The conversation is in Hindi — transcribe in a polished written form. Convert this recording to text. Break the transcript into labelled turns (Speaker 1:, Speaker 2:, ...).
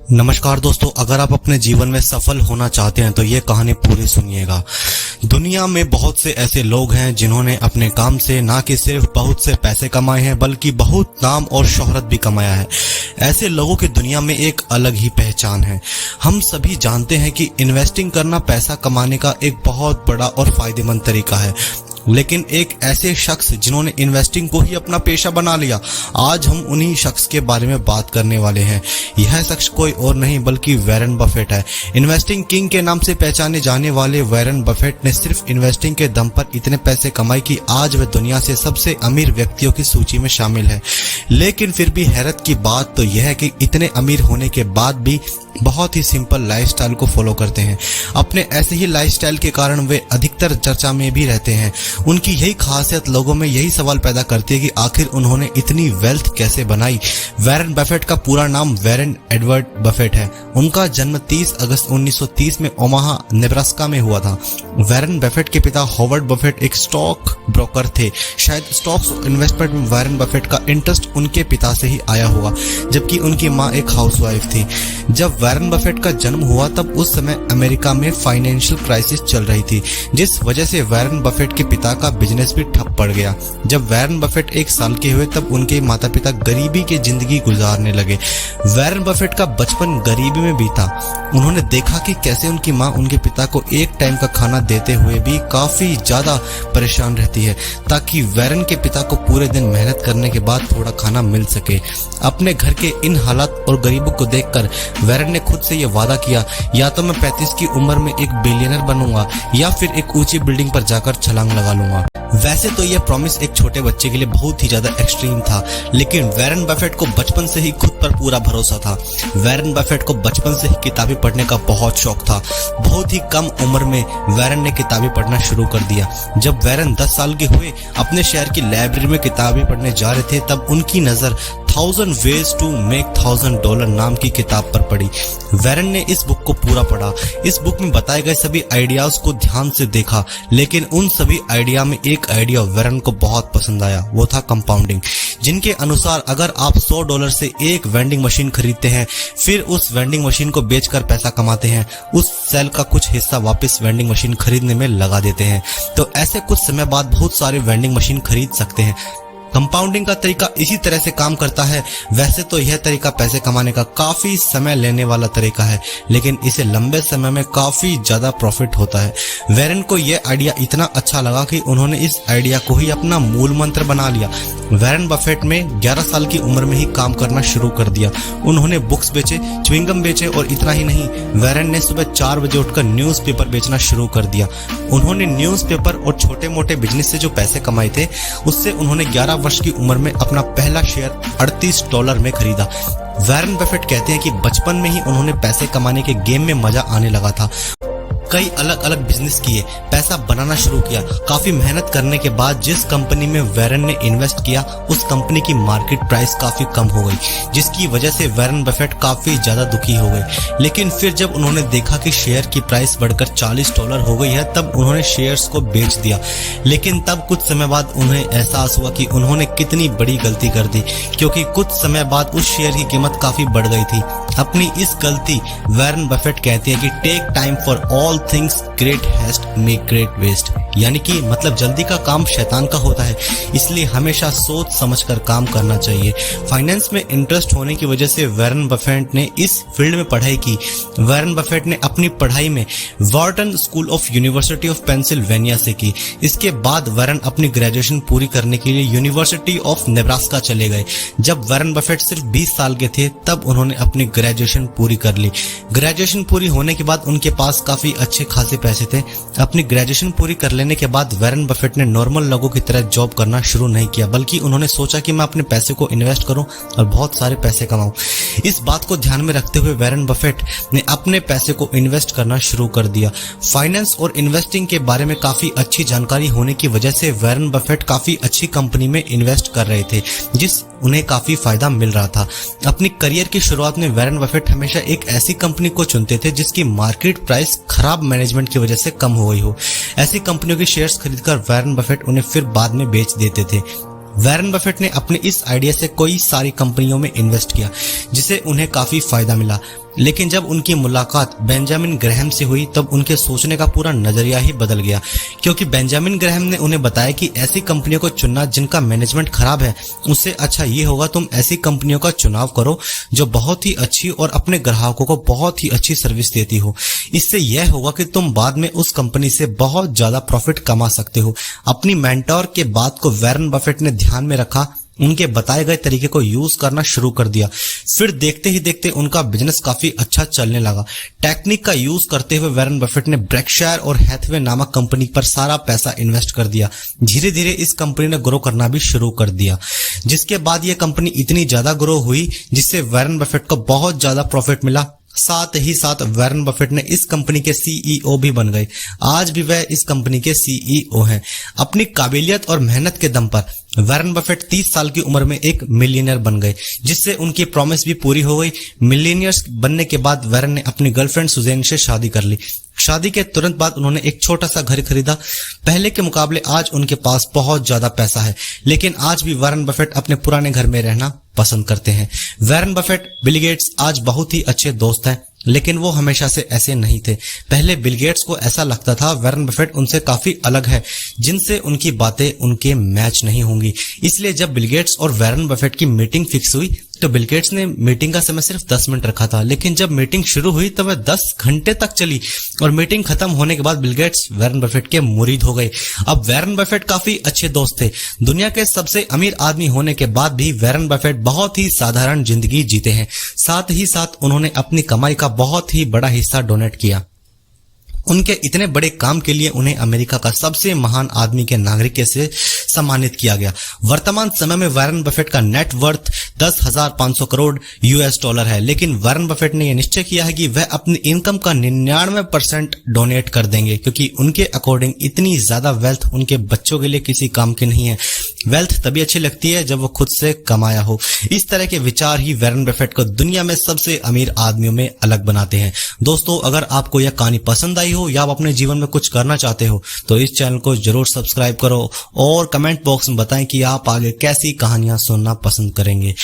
Speaker 1: नमस्कार दोस्तों, अगर आप अपने जीवन में सफल होना चाहते हैं तो ये कहानी पूरी सुनिएगा। दुनिया में बहुत से ऐसे लोग हैं जिन्होंने अपने काम से ना कि सिर्फ बहुत से पैसे कमाए हैं बल्कि बहुत नाम और शोहरत भी कमाया है। ऐसे लोगों की दुनिया में एक अलग ही पहचान है। हम सभी जानते हैं कि इन्वेस्टिंग करना पैसा कमाने का एक बहुत बड़ा और फायदेमंद तरीका है, लेकिन एक ऐसे शख्स जिन्होंने इन्वेस्टिंग को ही अपना पेशा बना लिया, आज हम उन्हीं शख्स के बारे में बात करने वाले हैं। यह शख्स कोई और नहीं बल्कि वॉरेन बफेट है। इन्वेस्टिंग किंग के नाम से पहचाने जाने वाले वॉरेन बफेट ने सिर्फ इन्वेस्टिंग के दम पर इतने पैसे कमाए कि आज वह दुनिया से सबसे अमीर व्यक्तियों की सूची में शामिल है। लेकिन फिर भी हैरत की बात तो यह है कि इतने अमीर होने के बाद भी बहुत ही सिंपल लाइफस्टाइल को फॉलो करते हैं। अपने ऐसे ही लाइफस्टाइल के कारण वे अधिकतर चर्चा में भी रहते हैं। उनकी यही खासियत लोगों में यही सवाल पैदा करती है कि आखिर उन्होंने इतनी वेल्थ कैसे बनाई। वॉरेन बफेट का पूरा नाम वॉरेन एडवर्ड बफेट है। उनका जन्म 30 अगस्त 1930 में ओमाहा, नेब्रास्का में हुआ था। वॉरेन बफेट के पिता हॉवर्ड बफेट एक स्टॉक ब्रोकर थे। शायद स्टॉक्स इन्वेस्टमेंट में वॉरेन बफेट का इंटरेस्ट उनके पिता से ही आया होगा, जबकि उनकी माँ एक हाउसवाइफ थी। जब वॉरेन बफेट का जन्म हुआ तब उस समय अमेरिका में फाइनेंशियल क्राइसिस चल रही थी, जिस वजह से वॉरेन बफेट के पिता का बिजनेस भी ठप पड़ गया। जब वॉरेन बफेट 1 साल के हुए तब उनके माता पिता गरीबी की जिंदगी गुजारने लगे। वॉरेन बफेट का बचपन गरीबी में बीता। उन्होंने देखा कि कैसे उनकी माँ उनके पिता को एक टाइम का खाना देते हुए भी काफी ज्यादा परेशान रहती है, ताकि वॉरेन के पिता को पूरे दिन मेहनत करने के बाद थोड़ा खाना मिल सके। अपने घर के इन हालात और गरीबों को देखकर वॉरेन ने खुद से ये वादा किया, या तो मैं 35 की उम्र में एक बिलियनर बनूंगा या फिर एक ऊंची बिल्डिंग पर जाकर छलांग लगा लूंगा। वैसे तो यह प्रॉमिस एक छोटे बच्चे के लिए बहुत ही ज्यादा एक्सट्रीम था, लेकिन वॉरेन बफेट को बचपन से ही खुद पर पूरा भरोसा था। वॉरेन बफेट को बचपन से ही किताबें पढ़ने का बहुत शौक था। बहुत ही कम उम्र में वॉरेन ने किताबें पढ़ना शुरू कर दिया। जब वॉरेन 10 साल के हुए, अपने शहर की लाइब्रेरी में किताबें पढ़ने जा रहे थे, तब उनकी नजर 1000 Ways to Make $1000 नाम की किताब पर पड़ी। वॉरेन ने इस बुक को पूरा पढ़ा। इस बुक में बताए गए सभी आइडियाज को ध्यान से देखा, लेकिन उन सभी आइडिया में एक आइडिया वॉरेन को बहुत पसंद आया। वो था कंपाउंडिंग, जिनके अनुसार अगर आप $100 से एक वेंडिंग मशीन खरीदते हैं, फिर उस वेंडिंग मशीन को बेचकर पैसा कमाते हैं, उस सेल का कुछ हिस्सा वापस वेंडिंग मशीन खरीदने में लगा देते हैं, तो ऐसे कुछ समय बाद बहुत सारे वेंडिंग मशीन खरीद सकते हैं। कंपाउंडिंग का तरीका इसी तरह से काम करता है। वैसे तो यह तरीका पैसे कमाने का काफी समय लेने वाला तरीका है, लेकिन इसे लंबे समय में काफी ज्यादा प्रॉफिट होता है। वॉरेन को यह आइडिया इतना अच्छा लगा कि उन्होंने इस आइडिया को ही अपना मूल मंत्र बना लिया। वॉरेन बफेट में 11 साल की उम्र में ही काम करना शुरू कर दिया। उन्होंने बुक्स बेचे, च्युइंगम बेचे, और इतना ही नहीं, वॉरेन ने सुबह 4 बजे उठकर न्यूज़पेपर बेचना शुरू कर दिया। उन्होंने न्यूज़पेपर और छोटे मोटे बिजनेस से जो पैसे कमाए थे, उससे उन्होंने 11 वर्ष की उम्र में अपना पहला शेयर $38 में खरीदा। वॉरेन बफेट कहते हैं कि बचपन में ही उन्होंने पैसे कमाने के गेम में मजा आने लगा था। कई अलग अलग बिजनेस किए, पैसा बनाना शुरू किया। काफी मेहनत करने के बाद जिस कंपनी में वॉरेन ने इन्वेस्ट किया, उस कंपनी की मार्केट प्राइस काफी कम हो गई, जिसकी वजह से वॉरेन बफेट काफी ज्यादा दुखी हो गए। लेकिन फिर जब उन्होंने देखा कि शेयर की प्राइस बढ़कर $40 हो गई है, तब उन्होंने शेयर्स को बेच दिया। लेकिन तब कुछ समय बाद उन्हें एहसास हुआ कि उन्होंने कितनी बड़ी गलती कर दी, क्योंकि कुछ समय बाद उस शेयर की कीमत काफी बढ़ गई थी। अपनी इस गलती वॉरेन बफेट कहते हैं कि take time for all things, great haste make great waste, यानी कि मतलब जल्दी का काम शैतान का होता है, इसलिए हमेशा सोच समझकर काम करना चाहिए। फाइनेंस में इंटरेस्ट होने की वजह से वॉरेन बफेट ने इस फील्ड में पढ़ाई की। वॉरेन बफेट ने अपनी पढ़ाई में Wharton school of university of Pennsylvania से की। इसके बाद वॉरेन अपनी ग्रेजुएशन पूरी करने के लिए यूनिवर्सिटी ऑफ नेब्रास्का चले गए। जब वॉरेन बफेट सिर्फ 20 साल के थे, तब उन्होंने अपनी ग्रेजुएशन पूरी कर ली। ग्रेजुएशन पूरी होने के बाद उनके पास काफी अच्छे खासे पैसे थे। अपनी ग्रेजुएशन पूरी कर लेने के बाद वॉरेन बफेट ने नॉर्मल लोगों की तरह जॉब करना शुरू नहीं किया, बल्कि उन्होंने सोचा कि मैं अपने पैसे को इन्वेस्ट करूं और बहुत सारे पैसे कमाऊं। इस बात को ध्यान में रखते हुए वॉरेन बफेट ने अपने पैसे को इन्वेस्ट करना शुरू कर दिया। फाइनेंस और इन्वेस्टिंग के बारे में काफी अच्छी जानकारी होने की वजह से वॉरेन बफेट काफी अच्छी कंपनी में इन्वेस्ट कर रहे थे, जिस उन्हें काफी फायदा मिल रहा था। अपनी करियर की शुरुआत में वॉरेन बफेट हमेशा एक ऐसी कंपनी को चुनते थे जिसकी मार्केट प्राइस खराब मैनेजमेंट की वजह से कम हो गई हो। ऐसी कंपनियों के शेयर्स खरीदकर वॉरेन बफेट उन्हें फिर बाद में बेच देते थे। वॉरेन बफेट ने अपने इस आइडिया से कई सारी कंपनियों में इन्वेस्ट किया, जिसे उन्हें काफी फायदा मिला। लेकिन जब उनकी मुलाकात बेंजामिन ग्रैहम से हुई तब उनके सोचने का पूरा नजरिया ही बदल गया, क्योंकि बेंजामिन ग्रैहम ने उन्हें बताया कि ऐसी कंपनियों को चुनना जिनका मैनेजमेंट खराब है, उससे अच्छा ये होगा तुम ऐसी कंपनियों का चुनाव करो जो बहुत ही अच्छी और अपने ग्राहकों को बहुत ही अच्छी सर्विस देती हो। इससे यह होगा कि तुम बाद में उस कंपनी से बहुत ज्यादा प्रॉफिट कमा सकते हो। अपनी मेंटोर के बात को वॉरेन बफेट ने ध्यान में रखा, उनके बताए गए तरीके को यूज करना शुरू कर दिया। फिर देखते ही देखते उनका बिजनेस काफी अच्छा चलने लगा। टेक्निक का यूज करते हुए वॉरेन बफेट ने ब्रेकशायर और हैथवे नामक कंपनी पर सारा पैसा इन्वेस्ट कर दिया। धीरे धीरे इस कंपनी ने ग्रो करना भी शुरू कर दिया, जिसके बाद यह कंपनी इतनी ज्यादा ग्रो हुई जिससे वॉरेन बफेट को बहुत ज्यादा प्रॉफिट मिला। साथ ही साथ वॉरेन बफेट ने इस कंपनी के सीईओ भी बन गए। आज भी वह इस कंपनी के सीईओ हैं। अपनी काबिलियत और मेहनत के दम पर वॉरेन बफेट 30 साल की उम्र में एक मिलियनियर बन गए, जिससे उनकी प्रॉमिस भी पूरी हो गई। मिलियनियर्स बनने के बाद वॉरेन ने अपनी गर्लफ्रेंड सुजैन से शादी कर ली। शादी के तुरंत बाद उन्होंने एक छोटा सा घर खरीदा। पहले के मुकाबले आज उनके पास बहुत ज्यादा पैसा है, लेकिन आज भी वॉरेन बफेट अपने पुराने घर में रहना पसंद करते हैं। वॉरेन बफेट, बिल गेट्स आज बहुत ही अच्छे दोस्त हैं, लेकिन वो हमेशा से ऐसे नहीं थे। पहले बिल गेट्स को ऐसा लगता था वॉरेन बफेट उनसे काफी अलग है, जिनसे उनकी बातें उनके मैच नहीं होंगी। इसलिए जब बिल गेट्स और वॉरेन बफेट की मीटिंग फिक्स हुई तो बिल गेट्स ने मीटिंग का समय सिर्फ 10 मिनट रखा था, लेकिन जब मीटिंग शुरू हुई तो वह 10 घंटे तक चली और मीटिंग खत्म होने के बाद बिल गेट्स वॉरेन बफेट के मुरीद हो गए। अब वॉरेन बफेट काफी अच्छे दोस्त थे। दुनिया के सबसे अमीर आदमी होने के बाद भी वॉरेन बफेट बहुत ही साधारण जिंदगी जीते हैं। साथ ही साथ उन्होंने अपनी कमाई का बहुत ही बड़ा हिस्सा डोनेट किया। उनके इतने बड़े काम के लिए उन्हें अमेरिका का सबसे महान आदमी के नागरिक से सम्मानित किया गया। वर्तमान समय में वॉरेन बफेट का net worth 10,500 crore US dollar है, लेकिन वॉरेन बफेट ने यह निश्चय किया है कि वह अपनी इनकम का 99% डोनेट कर देंगे, क्योंकि उनके अकॉर्डिंग इतनी ज्यादा वेल्थ उनके बच्चों के लिए किसी काम की नहीं है। वेल्थ तभी अच्छी लगती है जब वो खुद से कमाया हो। इस तरह के विचार ही वॉरेन बफेट को दुनिया में सबसे अमीर आदमियों में अलग बनाते हैं। दोस्तों, अगर आपको यह कहानी पसंद आई हो या आप अपने जीवन में कुछ करना चाहते हो तो इस चैनल को जरूर सब्सक्राइब करो और कमेंट बॉक्स में बताएं कि आप आगे कैसी कहानियां सुनना पसंद करेंगे।